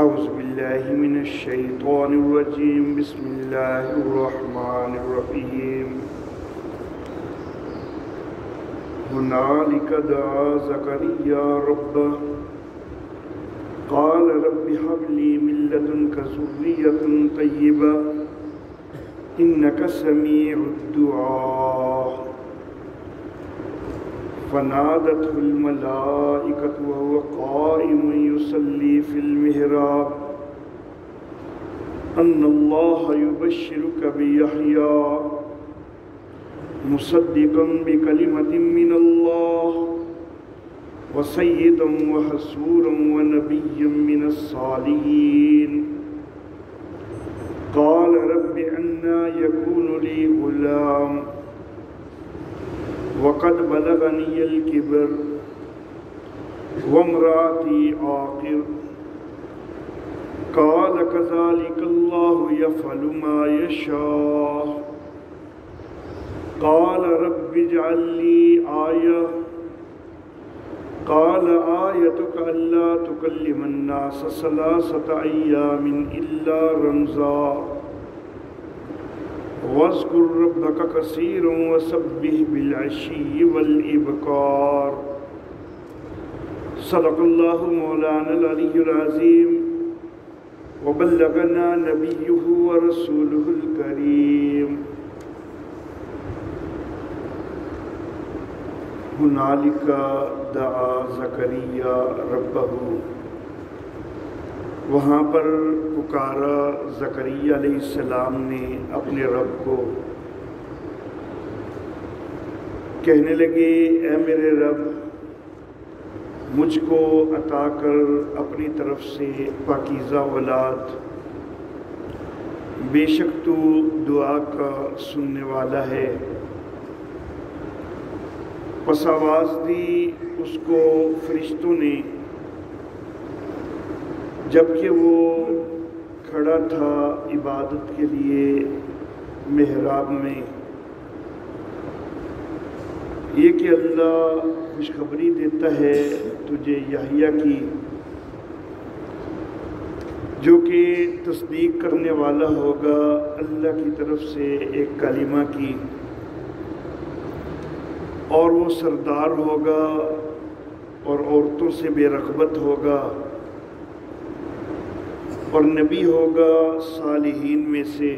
اعوذ باللہ من الشیطان الرجیم بسم اللہ الرحمن الرحیم هنالک دعا زکریا ربہ قال رب هب لي من لدنك ذرية طيبة إنك سميع الدعاء فنادته الملائكة وهو قائم يصلي في المحراب أن الله يبشرك بيحيى مصدقا بكلمة من الله وسيدا وحسورا ونبيا من الصالحين قال رب أنى يكون لي غلام وقد بلغني الكبر وامرأتي عاقر قال كذلك الله يفعل ما يشاء قال رب اجعل لي آية قال آيتك ألا تكلم الناس 3 أيام إلا رمزا واذكر ربك كثيرا وسبح بالعشي والإبكار صدق الله مولانا العلي العظيم وبلغنا نبيه ورسوله الكريم هنالك دعا زکریا ربہ، وہاں پر پکارا زکریا علیہ السلام نے اپنے رب کو، کہنے لگے اے میرے رب مجھ کو عطا کر اپنی طرف سے پاکیزہ اولاد، بے شک تو دعا کا سننے والا ہے۔ پس آواز دی اس کو فرشتوں نے، جبکہ وہ کھڑا تھا عبادت کے لیے محراب میں، یہ کہ اللہ خوشخبری دیتا ہے تجھے یحییٰ کی، جو کہ تصدیق کرنے والا ہوگا اللہ کی طرف سے ایک کلمہ کی، اور وہ سردار ہوگا اور عورتوں سے بے رغبت ہوگا اور نبی ہوگا صالحین میں سے۔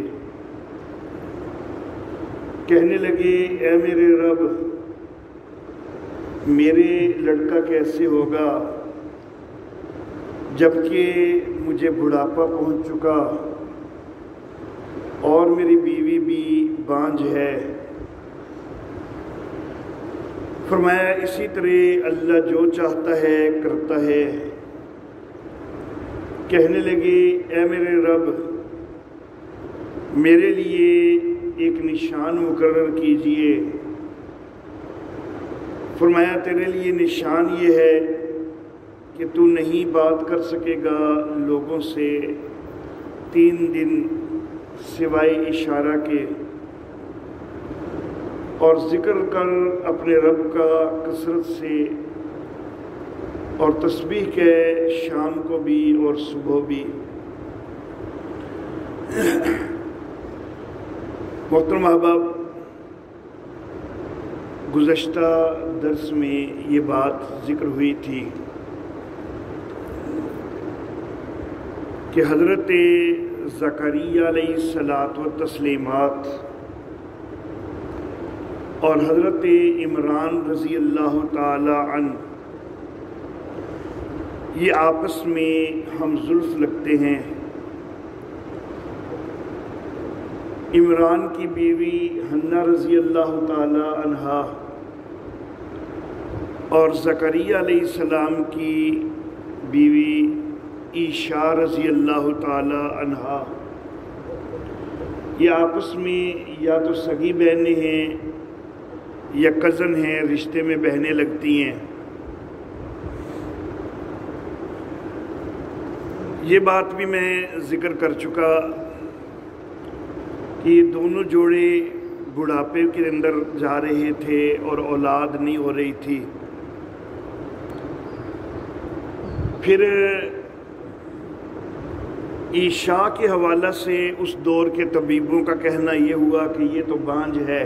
کہنے لگے اے میرے رب میرے لڑکا کیسے ہوگا جبکہ مجھے بڑھاپا پہنچ چکا اور میری بیوی بھی بانجھ ہے۔ فرمایا اسی طرح اللہ جو چاہتا ہے کرتا ہے۔ کہنے لگے اے میرے رب میرے لیے ایک نشان مقرر کیجئے۔ فرمایا تیرے لیے نشان یہ ہے کہ تو نہیں بات کر سکے گا لوگوں سے 3 دن سوائے اشارہ کے، اور ذکر کر اپنے رب کا کثرت سے، اور تسبیح کے شام کو بھی اور صبح بھی۔ محترم احباب، گزشتہ درس میں یہ بات ذکر ہوئی تھی کہ حضرت زکریا علیہ السلام اور حضرت عمران رضی اللہ تعالی عنہ یہ آپس میں ہم زلف لگتے ہیں۔ عمران کی بیوی حنہ رضی اللہ تعالی عنہا اور زکریا علیہ السلام کی بیوی عیشا رضی اللہ تعالی عنہا، یہ آپس میں یا تو سگی بہنیں ہیں یا کزن ہیں، رشتے میں بہنیں لگتی ہیں۔ یہ بات بھی میں ذکر کر چکا کہ یہ دونوں جوڑے بڑھاپے کے اندر جا رہے تھے اور اولاد نہیں ہو رہی تھی۔ پھر عیشا کے حوالہ سے اس دور کے طبیبوں کا کہنا یہ ہوا کہ یہ تو بانجھ ہے،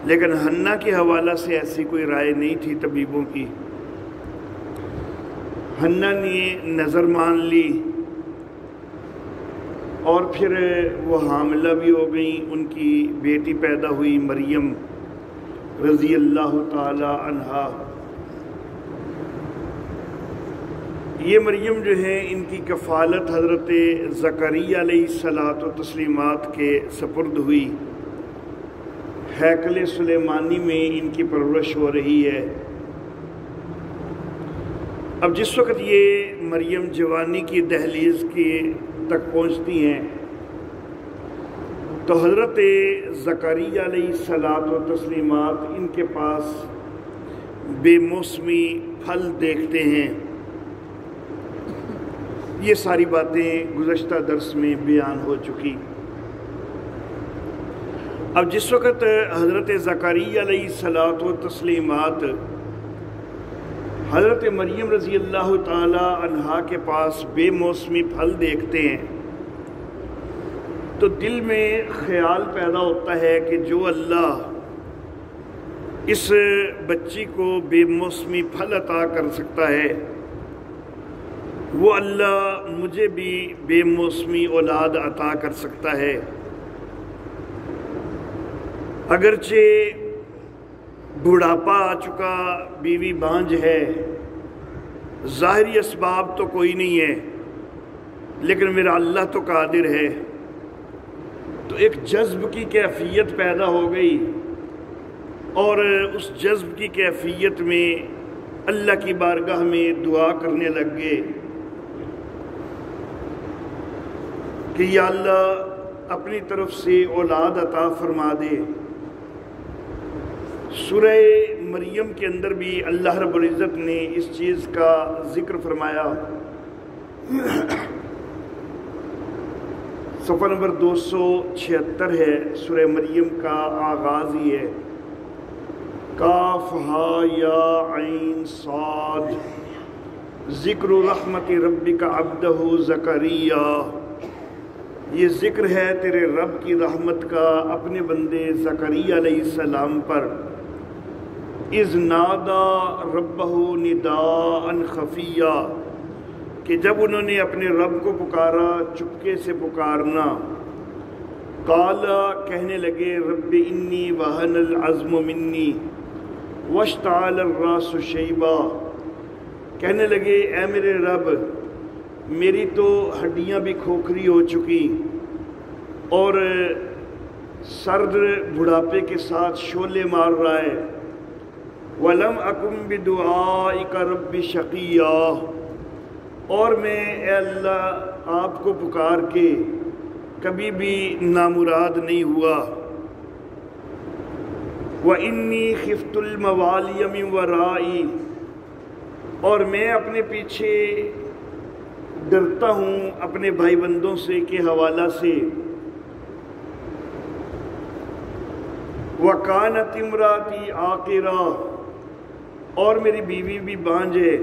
لیکن حنا کے حوالہ سے ایسی کوئی رائے نہیں تھی طبیبوں کی۔ حنا نے نظر مان لی اور پھر وہ حاملہ بھی ہو گئیں، ان کی بیٹی پیدا ہوئی مریم رضی اللہ تعالی عنہا۔ یہ مریم جو ہے ان کی کفالت حضرت زکریا علیہ الصلاۃ و تسلیمات کے سپرد ہوئی، ہیکل سلیمانی میں ان کی پرورش ہو رہی ہے۔ اب جس وقت یہ مریم جوانی کی دہلیز کی تک پہنچتی ہیں تو حضرت زکریا علیہ الصلاۃ و تسلیمات ان کے پاس بے موسمی پھل دیکھتے ہیں۔ یہ ساری باتیں گزشتہ درس میں بیان ہو چکی۔ اب جس وقت حضرت زکریا علیہ الصلاۃ و تسلیمات حضرت مریم رضی اللہ تعالی عنہا کے پاس بے موسمی پھل دیکھتے ہیں تو دل میں خیال پیدا ہوتا ہے کہ جو اللہ اس بچی کو بے موسمی پھل عطا کر سکتا ہے وہ اللہ مجھے بھی بے موسمی اولاد عطا کر سکتا ہے۔ اگرچہ بڑھاپا آ چکا، بیوی بانجھ ہے، ظاہری اسباب تو کوئی نہیں ہے، لیکن میرا اللہ تو قادر ہے۔ تو ایک جذب کی کیفیت پیدا ہو گئی اور اس جذب کی کیفیت میں اللہ کی بارگاہ میں دعا کرنے لگ گئے کہ یا اللہ اپنی طرف سے اولاد عطا فرما دے۔ سورہ مریم کے اندر بھی اللہ رب العزت نے اس چیز کا ذکر فرمایا۔ صفحہ نمبر 276 ہے، سورہ مریم کا آغاز ہی ہے کاف ہا یا عین صاد ذکر رحمت ربک عبدہ زکریا۔ یہ ذکر ہے تیرے رب کی رحمت کا اپنے بندے زکریا علیہ السلام پر۔ اذ نادا ربہ نداء خفیہ، کہ جب انہوں نے اپنے رب کو پکارا چپکے سے پکارنا۔ قالا، کہنے لگے، رب انی وہن العظم منی واشتعل الراس شیبا، کہنے لگے اے میرے رب میری تو ہڈیاں بھی کھوکھری ہو چکی اور سرد بڑھاپے کے ساتھ شعلے مار رہا ہے۔ وَلَمْ أَكُمْ بِدُعَائِكَ رَبِّ شَقِيًّا، اور میں اے اللہ آپ کو پکار کے کبھی بھی نامراد نہیں ہوا۔ وَإِنِّي خِفْتُ الْمَوَالِيَ مِنْ وَرَائِي، اور میں اپنے پیچھے ڈرتا ہوں اپنے بھائی بندوں سے کے حوالہ سے۔ وَكَانَتِ امْرَأَتِي عَاقِرًا، اور میری بیوی بھی بانجھ ہے۔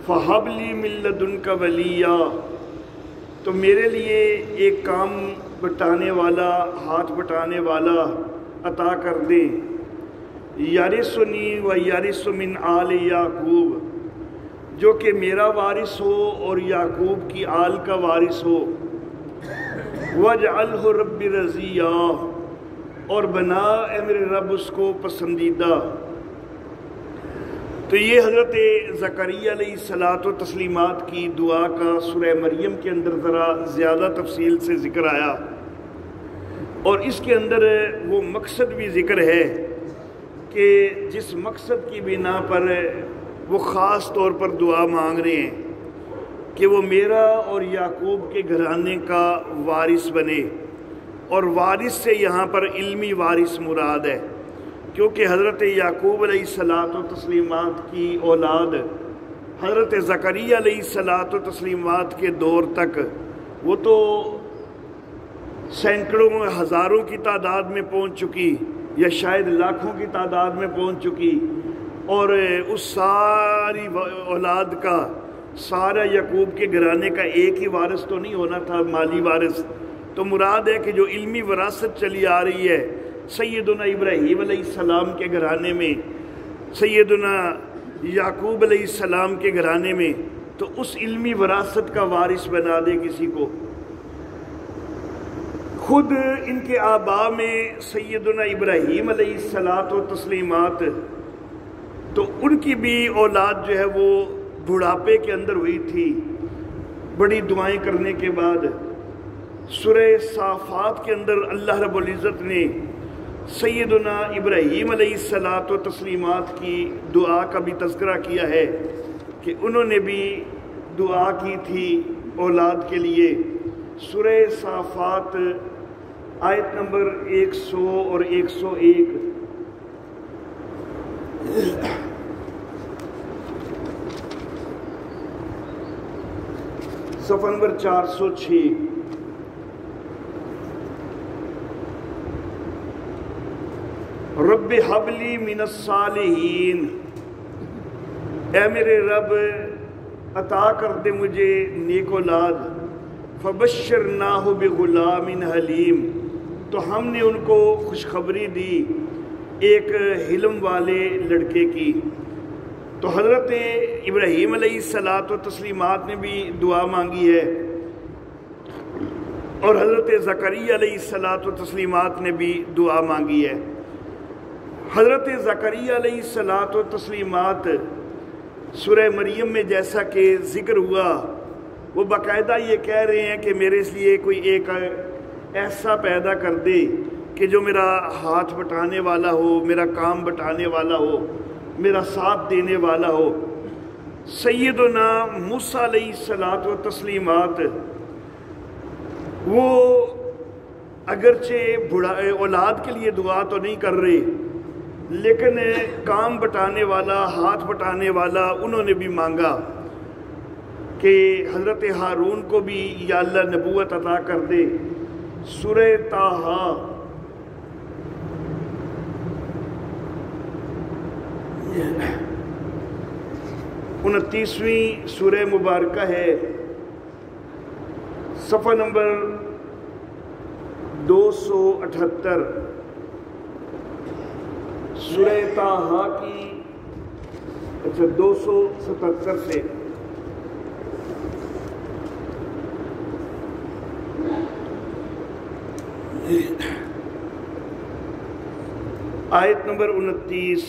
فَهَبْ لِي مِن لَّدُنْكَ وَلِيًّا، تو میرے لیے ایک کام بٹانے والا، ہاتھ بٹانے والا عطا کر دیں۔ یارثنی و یارث من آل یعقوب، جو کہ میرا وارث ہو اور یعقوب کی آل کا وارث ہو۔ وَاجْعَلْهُ رَبِّ رَضِيًّا، اور بنا اے میرے رب اس کو پسندیدہ۔ تو یہ حضرت زکریا علیہ الصلاۃ و تسلیمات کی دعا کا سورہ مریم کے اندر ذرا زیادہ تفصیل سے ذکر آیا، اور اس کے اندر وہ مقصد بھی ذکر ہے کہ جس مقصد کی بنا پر وہ خاص طور پر دعا مانگ رہے ہیں کہ وہ میرا اور یعقوب کے گھرانے کا وارث بنے۔ اور وارث سے یہاں پر علمی وارث مراد ہے، کیونکہ حضرت یعقوب علیہ الصلاۃ و تسلیمات کی اولاد حضرت زکریا علیہ الصلاۃ و تسلیمات کے دور تک وہ تو سینکڑوں ہزاروں کی تعداد میں پہنچ چکی یا شاید لاکھوں کی تعداد میں پہنچ چکی، اور اس ساری اولاد کا سارا یعقوب کے گھرانے کا ایک ہی وارث تو نہیں ہونا تھا، مالی وارث، تو مراد ہے کہ جو علمی وراثت چلی آ رہی ہے سیدنا ابراہیم علیہ السلام کے گھرانے میں، سیدنا یعقوب علیہ السلام کے گھرانے میں، تو اس علمی وراثت کا وارث بنا دے کسی کو۔ خود ان کے آباء میں سیدنا ابراہیم علیہ الصلاۃ و تسلیمات، تو ان کی بھی اولاد جو ہے وہ بڑھاپے کے اندر ہوئی تھی۔ بڑی دعائیں کرنے کے بعد سورہ صافات کے اندر اللہ رب العزت نے سیدنا ابراہیم علیہ الصلاۃ و تسلیمات کی دعا کا بھی تذکرہ کیا ہے کہ انہوں نے بھی دعا کی تھی اولاد کے لیے۔ سورہ صافات آیت نمبر 100 اور 101، صفحہ نمبر 406۔ رب ہب لی من الصالحین، اے میرے رب عطا کر دے مجھے نیک اولاد۔ فبشرناہ بغلام حلیم، تو ہم نے ان کو خوشخبری دی ایک حلم والے لڑکے کی۔ تو حضرت ابراہیم علیہ الصلاۃ و تسلیمات نے بھی دعا مانگی ہے، اور حضرت زکریا علیہ الصلاۃ و تسلیمات نے بھی دعا مانگی ہے۔ حضرت زکریا علیہ الصلاۃ و تسلیمات سورہ مریم میں جیسا کہ ذکر ہوا، وہ باقاعدہ یہ کہہ رہے ہیں کہ میرے لیے کوئی ایک ایسا پیدا کر دے کہ جو میرا ہاتھ بٹانے والا ہو، میرا کام بٹانے والا ہو، میرا ساتھ دینے والا ہو۔ سیدنا موسیٰ علیہ الصلاۃ و تسلیمات وہ اگرچہ اولاد کے لیے دعا تو نہیں کر رہے، لیکن کام بٹانے والا، ہاتھ بٹانے والا انہوں نے بھی مانگا کہ حضرت ہارون کو بھی یا اللہ نبوت عطا کر دے۔ سورہ طٰہٰ 29ویں سورہ مبارکہ ہے، صفحہ نمبر 278۔ سورہ طٰہٰ کی 277 سے آیت نمبر 29۔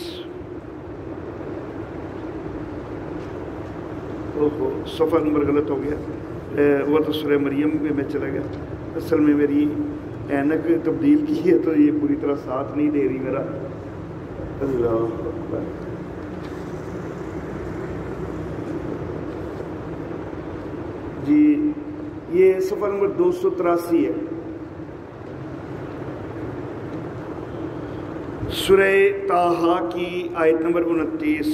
صفحہ نمبر غلط ہو گیا، وہ تو سورہ مریم میں چلا گیا۔ اصل میں میری اینک تبدیل کی ہے تو یہ پوری طرح ساتھ نہیں دے رہی میرا۔ اللہ اکبر۔ جی یہ صفحہ نمبر 283 ہے، سورہ طٰہٰ کی آیت نمبر 29۔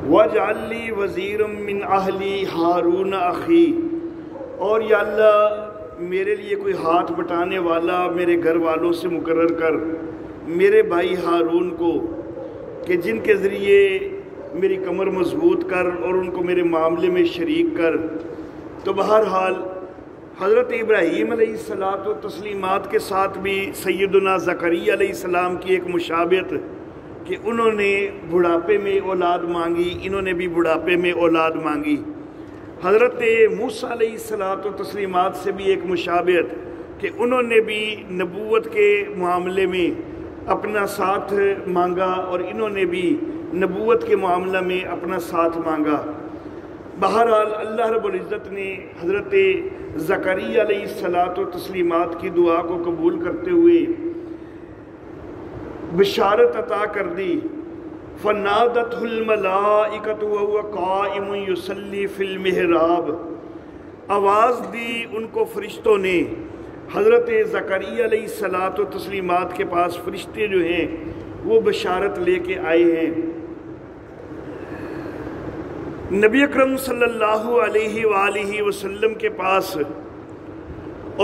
وَاجْعَلْ لِي وَزِيرًا مِّنْ أَهْلِي هَارُونَ أَخِي، اور یا اللہ میرے لیے کوئی ہاتھ بٹانے والا میرے گھر والوں سے مقرر کر، میرے بھائی ہارون کو، کہ جن کے ذریعے میری کمر مضبوط کر اور ان کو میرے معاملے میں شریک کر۔ تو بہرحال حضرت ابراہیم علیہ الصلاۃ و تسلیمات کے ساتھ بھی سیدنا زکریا علیہ السلام کی ایک مشابہت کہ انہوں نے بڑھاپے میں اولاد مانگی، انہوں نے بھی بڑھاپے میں اولاد مانگی۔ حضرت موسیٰ علیہ الصلاۃ و تسلیمات سے بھی ایک مشابہت کہ انہوں نے بھی نبوت کے معاملے میں اپنا ساتھ مانگا اور انہوں نے بھی نبوت کے معاملہ میں اپنا ساتھ مانگا۔ بہرحال اللہ رب العزت نے حضرت زکریا علیہ الصلاۃ و تسلیمات کی دعا کو قبول کرتے ہوئے بشارت عطا کر دی۔ فَنَادَتْهُ الْمَلَائِكَةُ وَهُوَ قَائِمٌ يُصَلِّي فِي الْمِحْرَابِ، آواز دی ان کو فرشتوں نے۔ حضرت زکریا علیہ الصلاۃ و تسلیمات کے پاس فرشتے جو ہیں وہ بشارت لے کے آئے ہیں۔ نبی اکرم صلی اللہ علیہ وآلہ وسلم کے پاس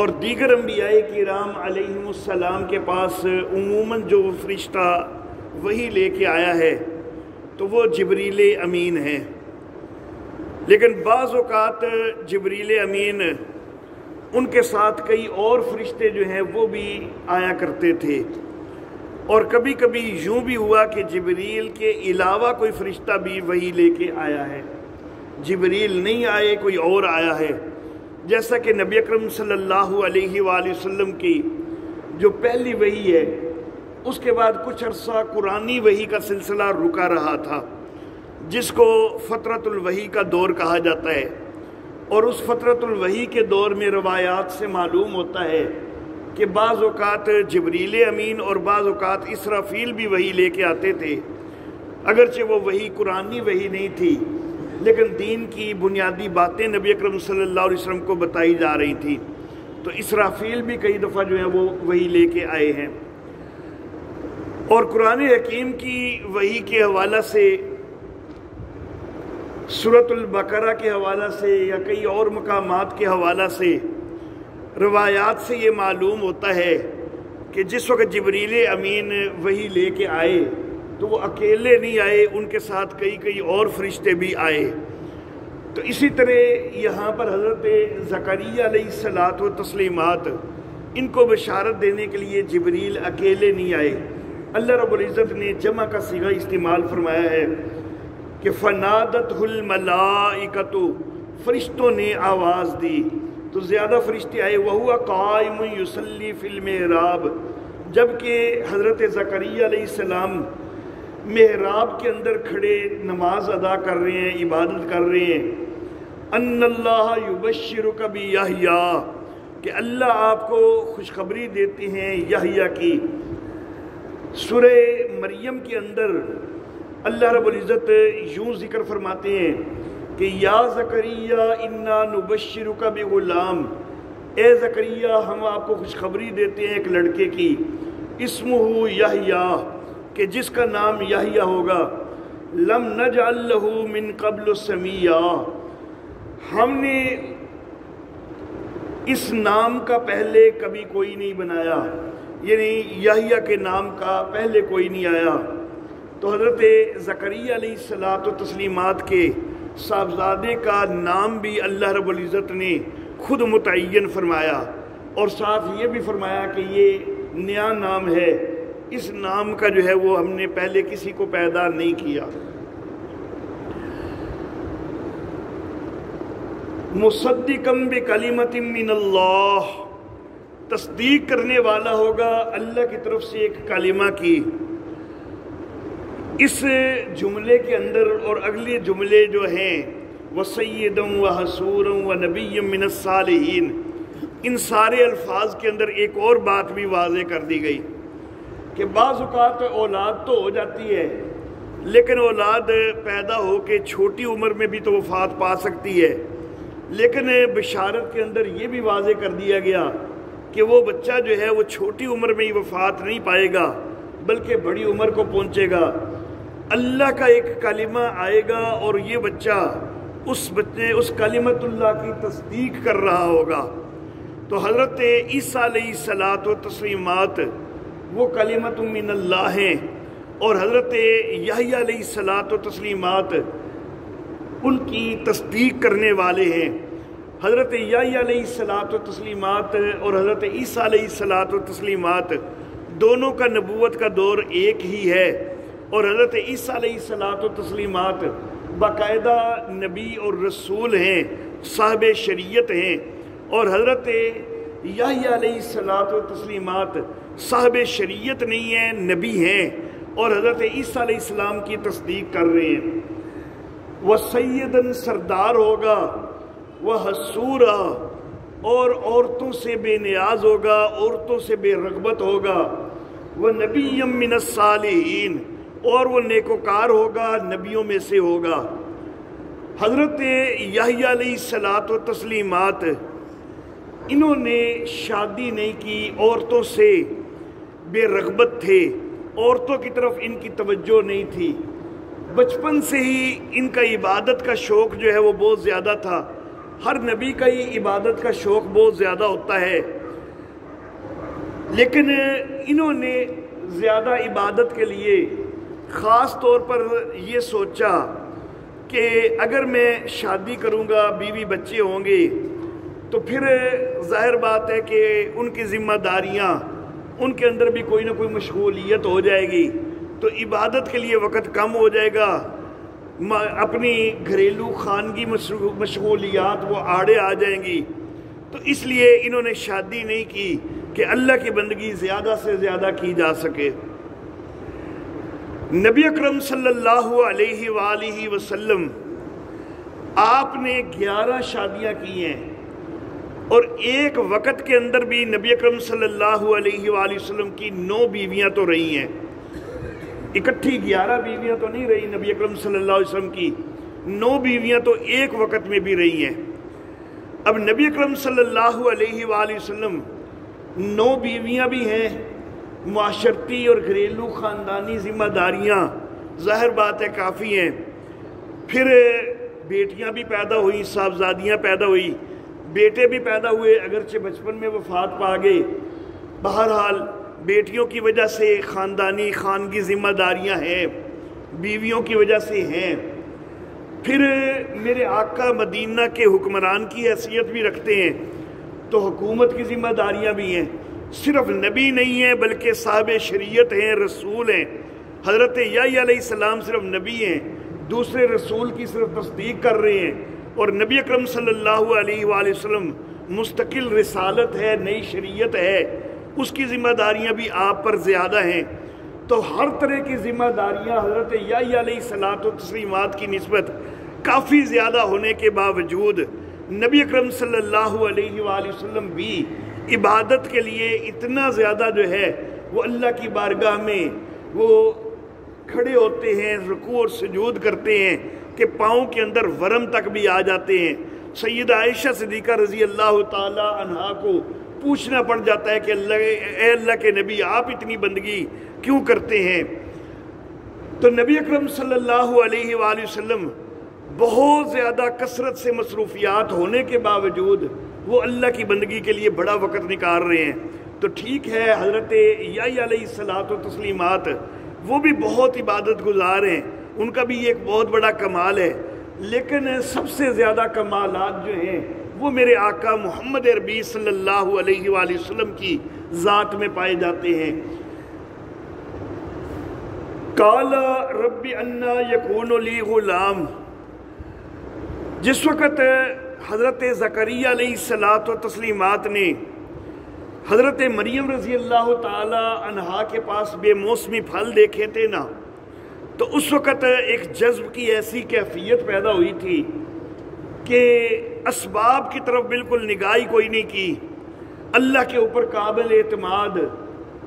اور دیگر انبیاء کرام علیہم السلام کے پاس عموماً جو فرشتہ وہی لے کے آیا ہے تو وہ جبریل امین ہے۔ لیکن بعض اوقات جبریل امین ان کے ساتھ کئی اور فرشتے جو ہیں وہ بھی آیا کرتے تھے، اور کبھی کبھی یوں بھی ہوا کہ جبریل کے علاوہ کوئی فرشتہ بھی وحی لے کے آیا ہے، جبریل نہیں آئے کوئی اور آیا ہے، جیسا کہ نبی اکرم صلی اللہ علیہ وآلہ وسلم کی جو پہلی وحی ہے اس کے بعد کچھ عرصہ قرآنی وحی کا سلسلہ رکا رہا تھا، جس کو فترۃ الوحی کا دور کہا جاتا ہے، اور اس فترۃ الوحی کے دور میں روایات سے معلوم ہوتا ہے کہ بعض اوقات جبریل امین اور بعض اوقات اسرافیل بھی وحی لے کے آتے تھے، اگرچہ وہ وحی قرآنی وحی نہیں تھی لیکن دین کی بنیادی باتیں نبی اکرم صلی اللہ علیہ وسلم کو بتائی جا رہی تھیں، تو اسرافیل بھی کئی دفعہ جو ہے وہ وحی لے کے آئے ہیں۔ اور قرآن حکیم کی وحی کے حوالہ سے، سورۃ البقرہ کے حوالہ سے یا کئی اور مقامات کے حوالہ سے روایات سے یہ معلوم ہوتا ہے کہ جس وقت جبریل امین وحی لے کے آئے تو وہ اکیلے نہیں آئے، ان کے ساتھ کئی اور فرشتے بھی آئے۔ تو اسی طرح یہاں پر حضرت زکریا علیہ الصلاۃ و تسلیمات ان کو بشارت دینے کے لیے جبریل اکیلے نہیں آئے، اللہ رب العزت نے جمع کا صیغہ استعمال فرمایا ہے کہ فنادتہ الملائکۃ، فرشتوں نے آواز دی، تو زیادہ فرشتے آئے، وہو قائم یصلی فی المحراب، جبکہ حضرت زکریا علیہ السلام محراب کے اندر کھڑے نماز ادا کر رہے ہیں، عبادت کر رہے ہیں، ان اللہ یبشرک بیحییٰ، کہ اللہ آپ کو خوشخبری دیتے ہیں یحییٰ کی۔ سورہ مریم کے اندر اللہ رب العزت یوں ذکر فرماتے ہیں کہ یا زکریا انا نبشرک بغلام، اے زکریا ہم آپ کو خوشخبری دیتے ہیں ایک لڑکے کی، اسمہ یحییٰ، کہ جس کا نام یحییٰ ہوگا، لم نجعل لہ من قبل سمیہ، ہم نے اس نام کا پہلے کبھی کوئی نہیں بنایا، یعنی یحییٰ کے نام کا پہلے کوئی نہیں آیا۔ تو حضرت زکریا علیہ الصلاۃ و تسلیمات کے صاحبزادے کا نام بھی اللہ رب العزت نے خود متعین فرمایا، اور ساتھ یہ بھی فرمایا کہ یہ نیا نام ہے، اس نام کا جو ہے وہ ہم نے پہلے کسی کو پیدا نہیں کیا۔ مصدقا بکلمۃ من اللہ، تصدیق کرنے والا ہوگا اللہ کی طرف سے ایک کلمہ کی۔ اس جملے کے اندر اور اگلے جملے جو ہیں وَسَيِّدًا وَحَسُورًا وَنَبِيًّا مِّنَ الصَّالِحِينَ، ان سارے الفاظ کے اندر ایک اور بات بھی واضح کر دی گئی کہ بعض اوقات اولاد تو ہو جاتی ہے، لیکن اولاد پیدا ہو کے چھوٹی عمر میں بھی تو وفات پا سکتی ہے، لیکن بشارت کے اندر یہ بھی واضح کر دیا گیا کہ وہ بچہ جو ہے وہ چھوٹی عمر میں ہی وفات نہیں پائے گا بلکہ بڑی عمر کو پہنچے گا، اللہ کا ایک کلمہ آئے گا اور یہ بچہ اس کلمت اللہ کی تصدیق کر رہا ہوگا۔ تو حضرت عیسیٰ علیہ الصلاۃ و تسلیمات وہ کلمت من اللہ ہیں، اور حضرت یحییٰ علیہ الصلاۃ و تسلیمات ان کی تصدیق کرنے والے ہیں۔ حضرت یحییٰ علیہ الصلاۃ و تسلیمات اور حضرت عیسیٰ علیہ الصلاۃ و تسلیمات دونوں کا نبوت کا دور ایک ہی ہے، اور حضرت عیسیٰ علیہ الصلاۃ و تسلیمات باقاعدہ نبی اور رسول ہیں، صاحب شریعت ہیں، اور حضرت یحییٰ علیہ الصلاۃ و تسلیمات صاحب شریعت نہیں ہیں، نبی ہیں، اور حضرت عیسیٰ علیہ السلام کی تصدیق کر رہے ہیں۔ وہ سیدن سردار ہوگا، وہ حسورا، اور عورتوں سے بے نیاز ہوگا، عورتوں سے بے رغبت ہوگا، وہ نبی من الصالحین، اور وہ نیکوکار ہوگا، نبیوں میں سے ہوگا۔ حضرت یحییٰ علیہ الصلاۃ و تسلیمات انہوں نے شادی نہیں کی، عورتوں سے بے رغبت تھے، عورتوں کی طرف ان کی توجہ نہیں تھی، بچپن سے ہی ان کا عبادت کا شوق جو ہے وہ بہت زیادہ تھا، ہر نبی کا ہی عبادت کا شوق بہت زیادہ ہوتا ہے، لیکن انہوں نے زیادہ عبادت کے لیے خاص طور پر یہ سوچا کہ اگر میں شادی کروں گا، بیوی بچے ہوں گے، تو پھر ظاہر بات ہے کہ ان کی ذمہ داریاں، ان کے اندر بھی کوئی نہ کوئی مشغولیت ہو جائے گی، تو عبادت کے لیے وقت کم ہو جائے گا، اپنی گھریلو خانگی مشغولیات وہ آڑے آ جائیں گی۔ تو اس لیے انہوں نے شادی نہیں کی کہ اللہ کی بندگی زیادہ سے زیادہ کی جا سکے۔ نبی اکرم صلی اللہ علیہ وآلہ وسلم آپ نے 11 شادیاں کی ہیں، اور ایک وقت کے اندر بھی نبی اکرم صلی اللہ علیہ وآلہ وسلم کی 9 بیویاں تو رہی ہیں، اکٹھی 11 بیویاں تو نہیں رہی نبی اکرم صلی اللہ علیہ وسلم کی، 9 بیویاں تو ایک وقت میں بھی رہی ہیں۔ اب نبی اکرم صلی اللہ علیہ وآلہ وسلم 9 بیویاں بھی ہیں، معاشرتی اور گھریلو خاندانی ذمہ داریاں ظاہر بات ہے کافی ہیں، پھر بیٹیاں بھی پیدا ہوئیں، صاحبزادیاں پیدا ہوئی، بیٹے بھی پیدا ہوئے اگرچہ بچپن میں وفات پا گئے۔ بہرحال بیٹیوں کی وجہ سے خاندانی خانگی ذمہ داریاں ہیں، بیویوں کی وجہ سے ہیں، پھر میرے آقا مدینہ کے حکمران کی حیثیت بھی رکھتے ہیں، تو حکومت کی ذمہ داریاں بھی ہیں، صرف نبی نہیں ہیں بلکہ صاحب شریعت ہیں، رسول ہیں۔ حضرت یحییٰ علیہ السلام صرف نبی ہیں، دوسرے رسول کی صرف تصدیق کر رہے ہیں، اور نبی اکرم صلی اللہ علیہ وآلہ وسلم مستقل رسالت ہے، نئی شریعت ہے، اس کی ذمہ داریاں بھی آپ پر زیادہ ہیں۔ تو ہر طرح کی ذمہ داریاں حضرت یحییٰ علیہ الصلوۃ والتسلیمات کی نسبت کافی زیادہ ہونے کے باوجود نبی اکرم صلی اللہ علیہ وآلہ وسلم بھی عبادت کے لیے اتنا زیادہ جو ہے وہ اللہ کی بارگاہ میں وہ کھڑے ہوتے ہیں، رکوع اور سجود کرتے ہیں کہ پاؤں کے اندر ورم تک بھی آ جاتے ہیں۔ سیدہ عائشہ صدیقہ رضی اللہ تعالی عنہا کو پوچھنا پڑ جاتا ہے کہ اے اللہ کے نبی، آپ اتنی بندگی کیوں کرتے ہیں؟ تو نبی اکرم صلی اللہ علیہ وآلہ وسلم بہت زیادہ کثرت سے مصروفیات ہونے کے باوجود وہ اللہ کی بندگی کے لیے بڑا وقت نکال رہے ہیں۔ تو ٹھیک ہے، حضرت یحییٰ علیہ الصلوۃ والتسلیمات وہ بھی بہت عبادت گزار ہیں، ان کا بھی ایک بہت بڑا کمال ہے، لیکن سب سے زیادہ کمالات جو ہیں وہ میرے آقا محمد عربی صلی اللہ علیہ وآلہ وسلم کی ذات میں پائے جاتے ہیں۔ قال رب انا یکون لی غلام، جس وقت حضرت زکریا علیہ الصلوۃ والتسلیمات نے حضرت مریم رضی اللہ تعالی عنہا کے پاس بے موسمی پھل دیکھے تھے نا، تو اس وقت ایک جذب کی ایسی کیفیت پیدا ہوئی تھی کہ اسباب کی طرف بالکل نگاہی کوئی نہیں کی، اللہ کے اوپر قابل اعتماد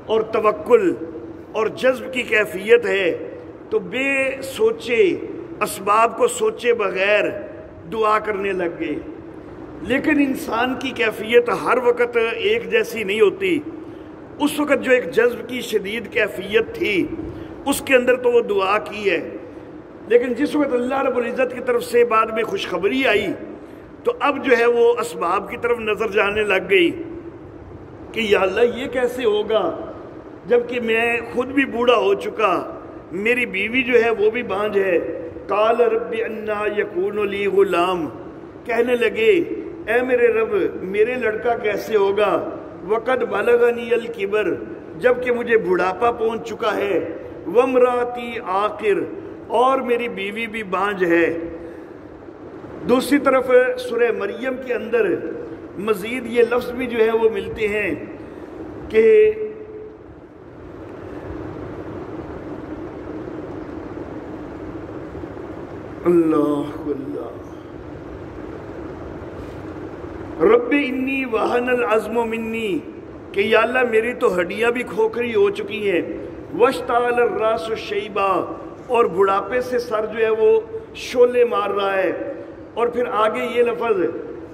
اور توکل اور جذب کی کیفیت ہے، تو بے سوچے اسباب کو سوچے بغیر دعا کرنے لگ گئے۔ لیکن انسان کی کیفیت ہر وقت ایک جیسی نہیں ہوتی، اس وقت جو ایک جذب کی شدید کیفیت تھی اس کے اندر تو وہ دعا کی ہے، لیکن جس وقت اللہ رب العزت کی طرف سے بعد میں خوشخبری آئی تو اب جو ہے وہ اسباب کی طرف نظر جانے لگ گئی کہ یا اللہ یہ کیسے ہوگا جبکہ میں خود بھی بوڑھا ہو چکا، میری بیوی جو ہے وہ بھی بانجھ ہے۔ قال رب انا یکون لی غلام، کہنے لگے اے میرے رب میرے لڑکا کیسے ہوگا، وقد بلغنی الکبر، جبکہ مجھے بڑھاپا پہنچ چکا ہے، وامراتی عاقر، اور میری بیوی بھی بانجھ ہے۔ دوسری طرف سورہ مریم کے اندر مزید یہ لفظ بھی جو ہے وہ ملتے ہیں کہ اللہ رب انی وہن العظم منی، کہ یا اللہ میری تو ہڈیاں بھی کھوکھری ہو چکی ہیں، واشتعل الراس شیبا، اور بڑھاپے سے سر جو ہے وہ شعلے مار رہا ہے۔ اور پھر آگے یہ لفظ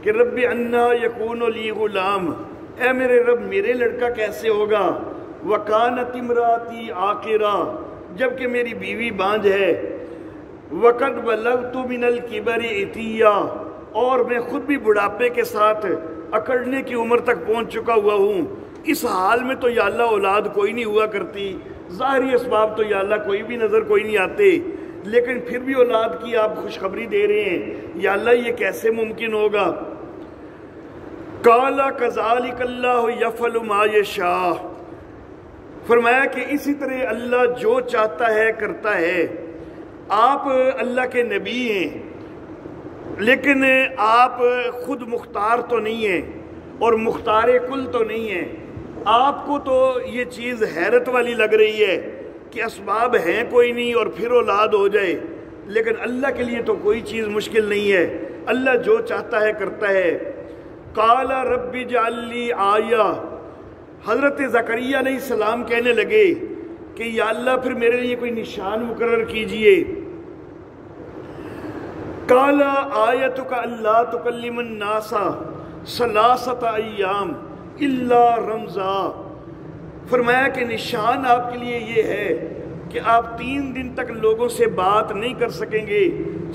کہ رب انا یکون لی غلام، اے میرے رب میرے لڑکا کیسے ہوگا، وکانت امراتی عاقرا، جبکہ میری بیوی بانجھ ہے، وقد بلغت من الکبر عتیا، اور میں خود بھی بڑھاپے کے ساتھ اکڑنے کی عمر تک پہنچ چکا ہوا ہوں، اس حال میں تو یا اللہ اولاد کوئی نہیں ہوا کرتی، ظاہری اسباب تو یا اللہ کوئی بھی نظر کوئی نہیں آتے، لیکن پھر بھی اولاد کی آپ خوشخبری دے رہے ہیں، یا اللہ یہ کیسے ممکن ہوگا؟ قَالَ كَذَلِكَ اللَّهُ يَفْعَلُ مَا يَشَاءُ، فرمایا کہ اسی طرح اللہ جو چاہتا ہے کرتا ہے۔ آپ اللہ کے نبی ہیں، لیکن آپ خود مختار تو نہیں ہیں اور مختار کل تو نہیں ہیں۔ آپ کو تو یہ چیز حیرت والی لگ رہی ہے کہ اسباب ہیں کوئی نہیں اور پھر اولاد ہو جائے، لیکن اللہ کے لیے تو کوئی چیز مشکل نہیں ہے، اللہ جو چاہتا ہے کرتا ہے۔ قال رب اجعل لی آیہ، حضرت زکریا علیہ السلام کہنے لگے کہ یا اللہ پھر میرے لیے کوئی نشان مقرر کیجئے۔ قال آیتک اللہ تکلم الناس ثلاثۃ ایام الا رمزا، فرمایا کہ نشان آپ کے لیے یہ ہے کہ آپ 3 دن تک لوگوں سے بات نہیں کر سکیں گے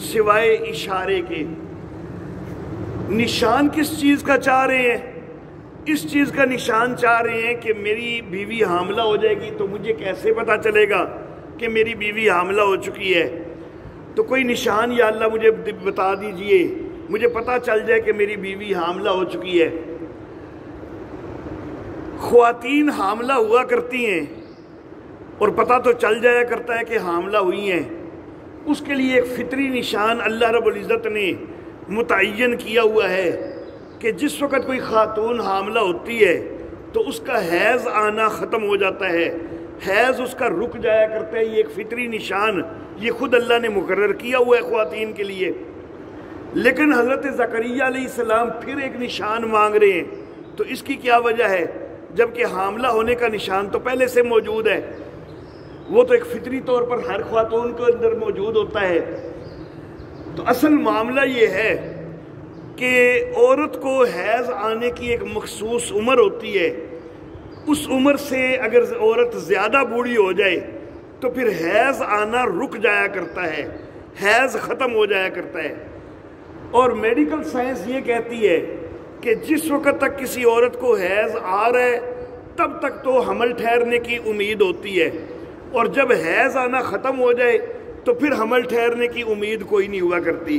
سوائے اشارے کے۔ نشان کس چیز کا چاہ رہے ہیں؟ اس چیز کا نشان چاہ رہے ہیں کہ میری بیوی حاملہ ہو جائے گی تو مجھے کیسے پتہ چلے گا کہ میری بیوی حاملہ ہو چکی ہے؟ تو کوئی نشان یا اللہ مجھے بتا دیجئے، مجھے پتہ چل جائے کہ میری بیوی حاملہ ہو چکی ہے۔ خواتین حاملہ ہوا کرتی ہیں اور پتہ تو چل جایا کرتا ہے کہ حاملہ ہوئی ہیں، اس کے لیے ایک فطری نشان اللہ رب العزت نے متعین کیا ہوا ہے کہ جس وقت کوئی خاتون حاملہ ہوتی ہے تو اس کا حیض آنا ختم ہو جاتا ہے، حیض اس کا رک جایا کرتا ہے۔ یہ ایک فطری نشان یہ خود اللہ نے مقرر کیا ہوا ہے خواتین کے لیے۔ لیکن حضرت زکریا علیہ السلام پھر ایک نشان مانگ رہے ہیں، تو اس کی کیا وجہ ہے؟ جبکہ حاملہ ہونے کا نشان تو پہلے سے موجود ہے، وہ تو ایک فطری طور پر ہر خاتون کے اندر موجود ہوتا ہے۔ تو اصل معاملہ یہ ہے کہ عورت کو حیض آنے کی ایک مخصوص عمر ہوتی ہے، اس عمر سے اگر عورت زیادہ بوڑھی ہو جائے تو پھر حیض آنا رک جایا کرتا ہے، حیض ختم ہو جایا کرتا ہے۔ اور میڈیکل سائنس یہ کہتی ہے کہ جس وقت تک کسی عورت کو حیض آ رہا ہے تب تک تو حمل ٹھہرنے کی امید ہوتی ہے، اور جب حیض آنا ختم ہو جائے تو پھر حمل ٹھہرنے کی امید کوئی نہیں ہوا کرتی۔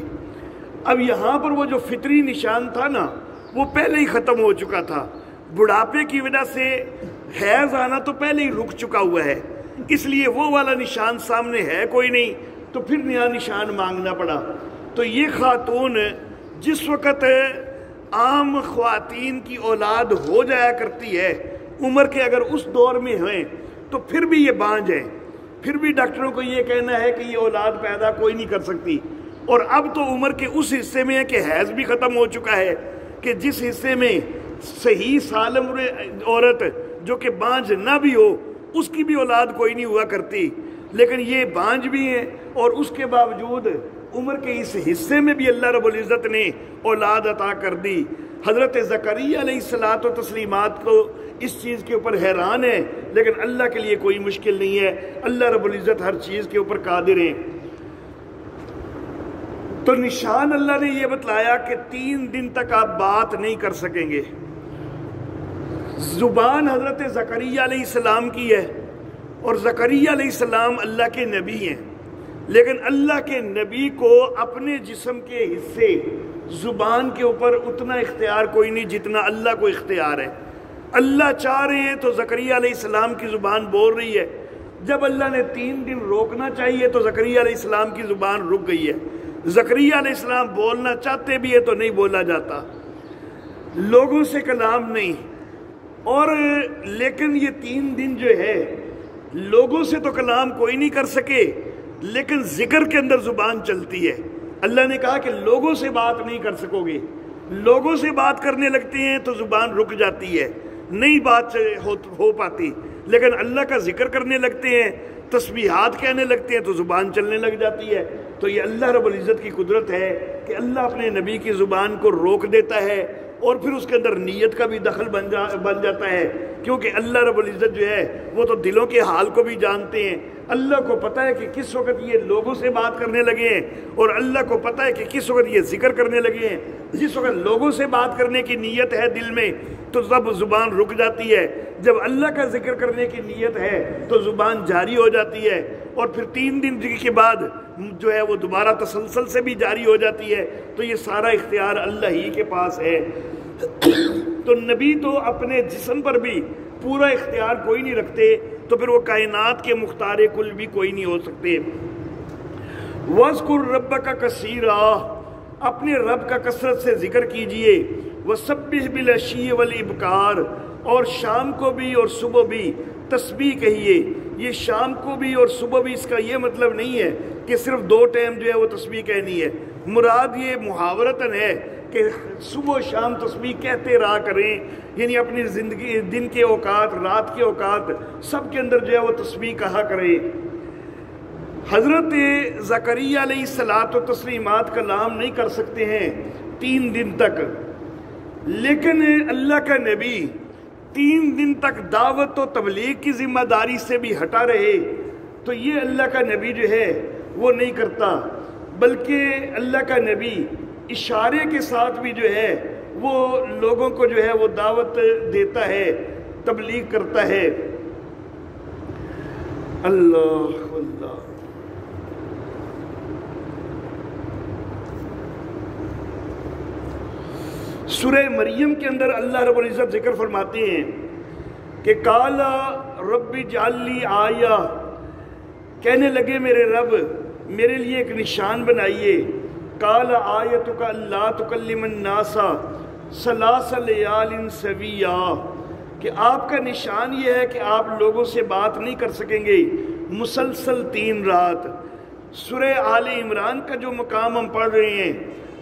اب یہاں پر وہ جو فطری نشان تھا نا وہ پہلے ہی ختم ہو چکا تھا، بڑھاپے کی وجہ سے حیض آنا تو پہلے ہی رک چکا ہوا ہے، اس لیے وہ والا نشان سامنے ہے کوئی نہیں، تو پھر نیا نشان مانگنا پڑا۔ تو یہ خاتون جس وقت عام خواتین کی اولاد ہو جایا کرتی ہے، عمر کے اگر اس دور میں ہیں تو پھر بھی یہ بانجھ ہے، پھر بھی ڈاکٹروں کو یہ کہنا ہے کہ یہ اولاد پیدا کوئی نہیں کر سکتی۔ اور اب تو عمر کے اس حصے میں ہے کہ حیض بھی ختم ہو چکا ہے، کہ جس حصے میں صحیح سالم عورت جو کہ بانجھ نہ بھی ہو اس کی بھی اولاد کوئی نہیں ہوا کرتی، لیکن یہ بانجھ بھی ہیں اور اس کے باوجود عمر کے اس حصے میں بھی اللہ رب العزت نے اولاد عطا کر دی۔ حضرت زکریا علیہ الصلاۃ و تسلیمات کو اس چیز کے اوپر حیران ہے، لیکن اللہ کے لیے کوئی مشکل نہیں ہے، اللہ رب العزت ہر چیز کے اوپر قادر ہیں۔ تو نشان اللہ نے یہ بتلایا کہ 3 دن تک آپ بات نہیں کر سکیں گے۔ زبان حضرت زکریا علیہ السلام کی ہے، اور زکریا علیہ السلام اللہ کے نبی ہیں، لیکن اللہ کے نبی کو اپنے جسم کے حصے زبان کے اوپر اتنا اختیار کوئی نہیں جتنا اللہ کو اختیار ہے۔ اللہ چاہ رہے ہیں تو زکریا علیہ السلام کی زبان بول رہی ہے، جب اللہ نے 3 دن روکنا چاہیے تو زکریا علیہ السلام کی زبان رک گئی ہے۔ زکریا علیہ السلام بولنا چاہتے بھی ہے تو نہیں بولا جاتا، لوگوں سے کلام نہیں، اور لیکن یہ 3 دن جو ہے لوگوں سے تو کلام کوئی نہیں کر سکے، لیکن ذکر کے اندر زبان چلتی ہے۔ اللہ نے کہا کہ لوگوں سے بات نہیں کر سکو گے، لوگوں سے بات کرنے لگتے ہیں تو زبان رک جاتی ہے، نہیں بات ہو پاتی، لیکن اللہ کا ذکر کرنے لگتے ہیں، تسبیحات کہنے لگتے ہیں تو زبان چلنے لگ جاتی ہے۔ تو یہ اللہ رب العزت کی قدرت ہے کہ اللہ اپنے نبی کی زبان کو روک دیتا ہے اور پھر اس کے اندر نیت کا بھی دخل بن جاتا ہے، کیونکہ اللہ رب العزت جو ہے وہ تو دلوں کے حال کو بھی جانتے ہیں۔ اللہ کو پتہ ہے کہ کس وقت یہ لوگوں سے بات کرنے لگے ہیں، اور اللہ کو پتہ ہے کہ کس وقت یہ ذکر کرنے لگے ہیں۔ جس وقت لوگوں سے بات کرنے کی نیت ہے دل میں تو جب زبان رک جاتی ہے، جب اللہ کا ذکر کرنے کی نیت ہے تو زبان جاری ہو جاتی ہے، اور پھر 3 دن کے بعد جو ہے وہ دوبارہ تسلسل سے بھی جاری ہو جاتی ہے۔ تو یہ سارا اختیار اللہ ہی کے پاس ہے۔ تو نبی تو اپنے جسم پر بھی پورا اختیار کوئی نہیں رکھتے، تو پھر وہ کائنات کے مختار کل بھی کوئی نہیں ہو سکتے۔ وَاذْكُرْ رَبَّكَ كَثِيرًا، اپنے رب کا کثرت سے ذکر کیجئے۔ وَسَبِّحْ بِالْعَشِيِّ وَالْإِبْكَارِ، اور شام کو بھی اور صبح بھی تسبیح کہیے۔ یہ شام کو بھی اور صبح بھی، اس کا یہ مطلب نہیں ہے کہ صرف 2 ٹائم جو ہے وہ تسبیح کہنی ہے، مراد یہ محاورتاً ہے کہ صبح و شام تسبیح کہتے رہا کریں، یعنی اپنی زندگی دن کے اوقات، رات کے اوقات، سب کے اندر جو ہے وہ تسبیح کہا کریں۔ حضرت زکریا علیہ الصلاۃ و تسلیمات کلام نہیں کر سکتے ہیں 3 دن تک، لیکن اللہ کا نبی 3 دن تک دعوت و تبلیغ کی ذمہ داری سے بھی ہٹا رہے، تو یہ اللہ کا نبی جو ہے وہ نہیں کرتا، بلکہ اللہ کا نبی اشارے کے ساتھ بھی جو ہے وہ لوگوں کو جو ہے وہ دعوت دیتا ہے، تبلیغ کرتا ہے۔ اللہ اللہ۔ سورہ مریم کے اندر اللہ رب العزت ذکر فرماتے ہیں کہ کالا رب اجعل لی آیہ، کہنے لگے میرے رب میرے لیے ایک نشان بنائیے۔ کالا آیتک اللہ تکلم الناس ثلاث لیال سویا، کہ آپ کا نشان یہ ہے کہ آپ لوگوں سے بات نہیں کر سکیں گے مسلسل 3 رات۔ سورہ آل عمران کا جو مقام ہم پڑھ رہے ہیں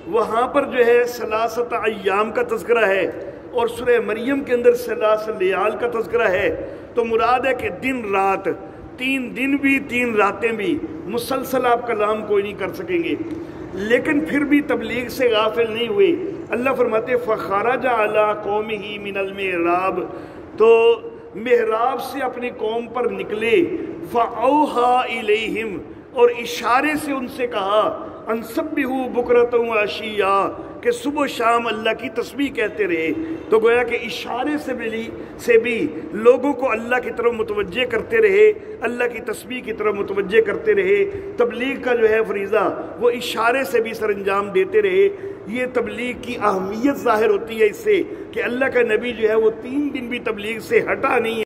وہاں پر جو ہے 3 ایام کا تذکرہ ہے، اور سورہ مریم کے اندر 3 لیال کا تذکرہ ہے۔ تو مراد ہے کہ دن رات، 3 دن بھی 3 راتیں بھی مسلسل آپ کلام کوئی نہیں کر سکیں گے، لیکن پھر بھی تبلیغ سے غافل نہیں ہوئے۔ اللہ فرماتے فخرج علی قومہ من المحراب، تو محراب سے اپنی قوم پر نکلے، فاوحی الیہم، اور اشارے سے ان سے کہا، ان سبحوا بکرۃ وعشیا، کہ صبح و شام اللہ کی تسبیح کہتے رہے۔ تو گویا کہ اشارے سے بھی لوگوں کو اللہ کی طرف متوجہ کرتے رہے، اللہ کی تسبیح کی طرف متوجہ کرتے رہے۔ تبلیغ کا جو ہے فریضہ وہ اشارے سے بھی سر انجام دیتے رہے۔ یہ تبلیغ کی اہمیت ظاہر ہوتی ہے اس سے کہ اللہ کا نبی جو ہے وہ 3 دن بھی تبلیغ سے ہٹا نہیں ہے۔